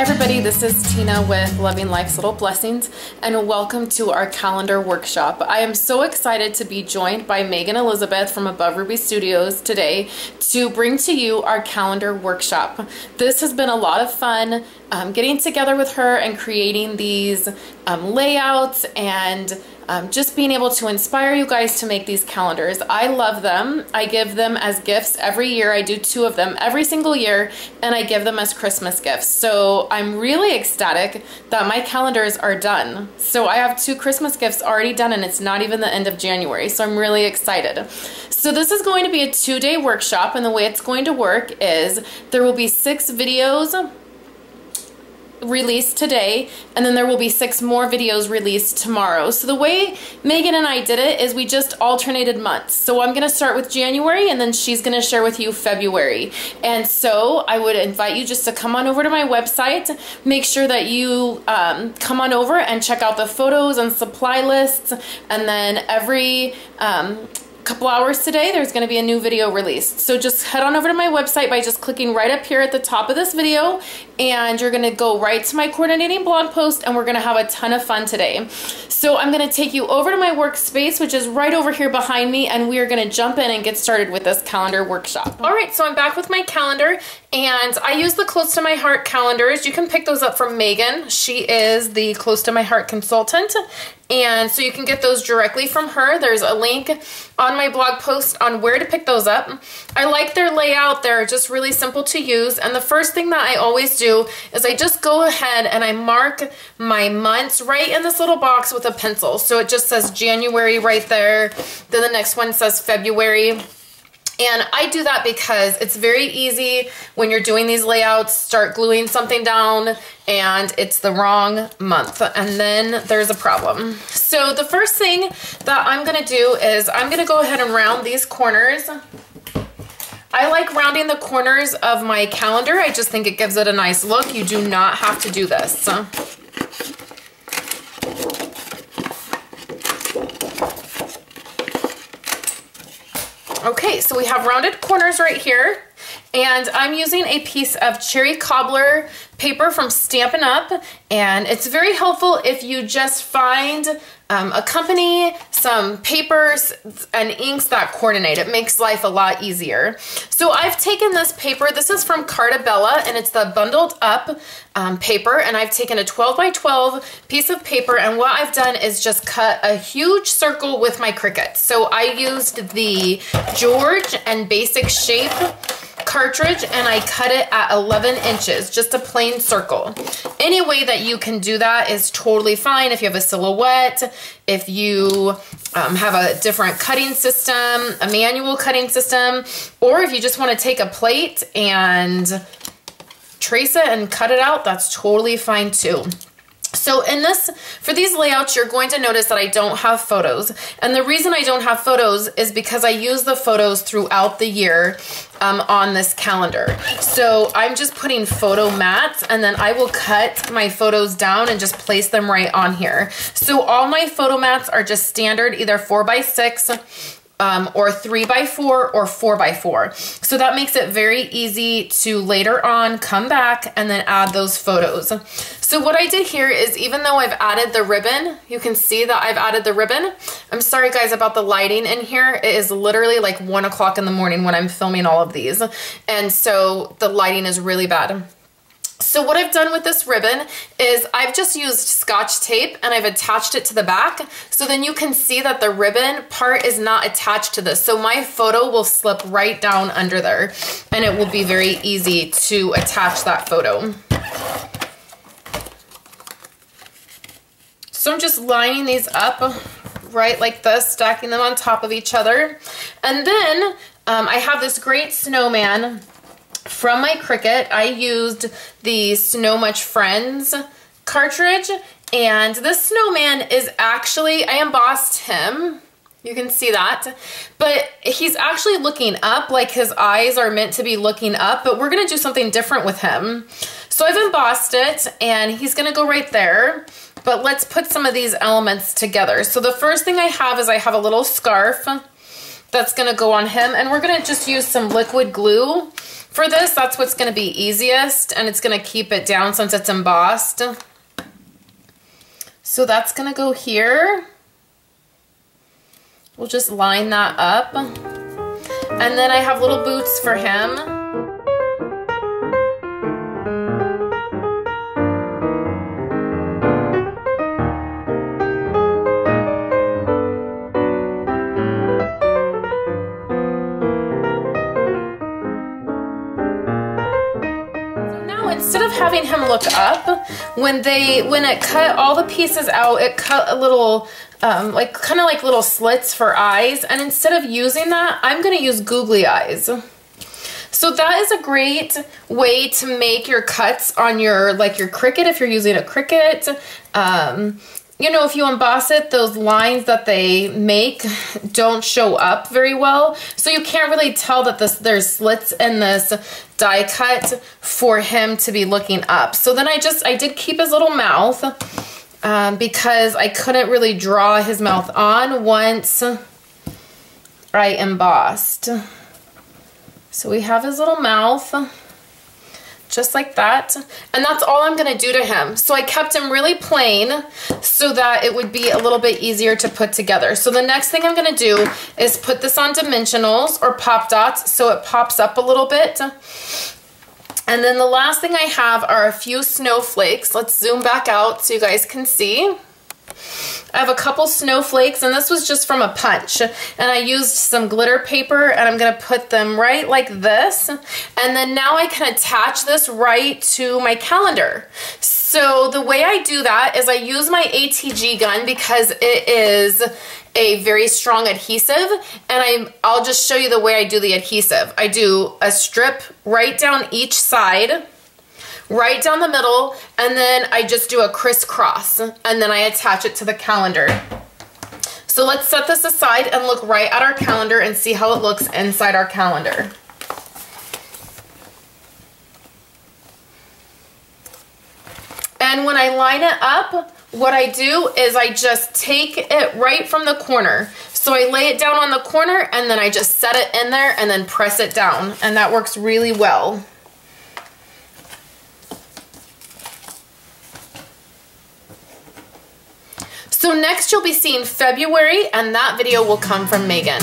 Hi everybody, this is Tina with Loving Life's Little Blessings, and welcome to our calendar workshop. I am so excited to be joined by Megan Elizabeth from Above Ruby Studios today to bring to you our calendar workshop. This has been a lot of fun getting together with her and creating these layouts and just being able to inspire you guys to make these calendars. I love them. I give them as gifts every year. I do 2 of them every single year, and I give them as Christmas gifts. So I'm really ecstatic that my calendars are done. So I have 2 Christmas gifts already done, and it's not even the end of January. So I'm really excited. So this is going to be a 2-day workshop, and the way it's going to work is there will be 6 videos released today, and then there will be 6 more videos released tomorrow. So the way Megan and I did it is we just alternated months. So I'm going to start with January, and then she's going to share with you February. And so I would invite you just to come on over to my website. Make sure that you come on over and check out the photos and supply lists, and then every couple hours today there's going to be a new video released. So just head on over to my website by just clicking right up here at the top of this video, and you're going to go right to my coordinating blog post, and we're going to have a ton of fun today. So I'm going to take you over to my workspace, which is right over here behind me, and we are going to jump in and get started with this calendar workshop. All right, so I'm back with my calendar, and I use the Close to My Heart calendars. You can pick those up from Megan. She is the Close to My Heart consultant, and so you can get those directly from her. There's a link on my blog post on where to pick those up. I like their layout. They're just really simple to use, and the first thing that I always do is I just go ahead and I mark my months right in this little box with a pencil. So it just says January right there. Then the next one says February. And I do that because it's very easy when you're doing these layouts, start gluing something down and it's the wrong month, and then there's a problem. So the first thing that I'm gonna do is I'm gonna go ahead and round these corners. I like rounding the corners of my calendar. I just think it gives it a nice look. You do not have to do this. Okay, so we have rounded corners right here, and I'm using a piece of cherry cobbler paper from Stampin' Up, and it's very helpful if you just find a company, some papers and inks that coordinate. It makes life a lot easier. So I've taken this paper, this is from Cartabella, and it's the bundled up paper, and I've taken a 12 by 12 piece of paper, and what I've done is just cut a huge circle with my Cricut. So I used the George and Basic Shape cartridge, and I cut it at 11 inches, just a plain circle. Any way that you can do that is totally fine. If you have a silhouette, if you have a different cutting system, a manual cutting system, or if you just want to take a plate and trace it and cut it out, that's totally fine too. So for these layouts, you're going to notice that I don't have photos. And the reason I don't have photos is because I use the photos throughout the year on this calendar. So I'm just putting photo mats, and then I will cut my photos down and just place them right on here. So all my photo mats are just standard, either 4x6, or 3x4 or 4x4. So that makes it very easy to later on come back and then add those photos. So what I did here is, even though I've added the ribbon, you can see that I've added the ribbon. I'm sorry guys about the lighting in here. It is literally like 1 o'clock in the morning when I'm filming all of these. And so the lighting is really bad. So what I've done with this ribbon is I've just used Scotch tape, and I've attached it to the back, so then you can see that the ribbon part is not attached to this. So my photo will slip right down under there, and it will be very easy to attach that photo. So I'm just lining these up right like this, stacking them on top of each other. And then I have this great snowman from my Cricut. I used the Snow Much Friends cartridge, and this snowman is actually, I embossed him. You can see that, but he's actually looking up, like his eyes are meant to be looking up, but we're gonna do something different with him. So I've embossed it, and he's gonna go right there, but let's put some of these elements together. So the first thing I have is I have a little scarf that's gonna go on him, and we're gonna just use some liquid glue For this, that's what's going to be easiest, and it's going to keep it down since it's embossed. So that's going to go here. We'll just line that up. And then I have little boots for him. Instead of having him look up, when it cut all the pieces out, it cut a little, like kind of like little slits for eyes. And instead of using that, I'm going to use googly eyes. So that is a great way to make your cuts on your, like your Cricut, if you're using a Cricut. You know, if you emboss it, those lines that they make don't show up very well. So you can't really tell that there's slits in this die cut for him to be looking up. So then I did keep his little mouth because I couldn't really draw his mouth on once I embossed. So we have his little mouth. Just like that. And that's all I'm gonna do to him. So I kept him really plain so that it would be a little bit easier to put together. So the next thing I'm gonna do is put this on dimensionals or pop dots so it pops up a little bit. And then the last thing I have are a few snowflakes. Let's zoom back out so you guys can see. I have a couple snowflakes, and this was just from a punch, and I used some glitter paper, and I'm going to put them right like this, and then now I can attach this right to my calendar. So the way I do that is I use my ATG gun because it is a very strong adhesive, and I'll just show you the way I do the adhesive. I do a strip right down each side, right down the middle, and then I just do a crisscross, and then I attach it to the calendar. So let's set this aside and look right at our calendar and see how it looks inside our calendar. And when I line it up, what I do is I just take it right from the corner. So I lay it down on the corner, and then I just set it in there and then press it down, and that works really well. So next you'll be seeing February, and that video will come from Megan.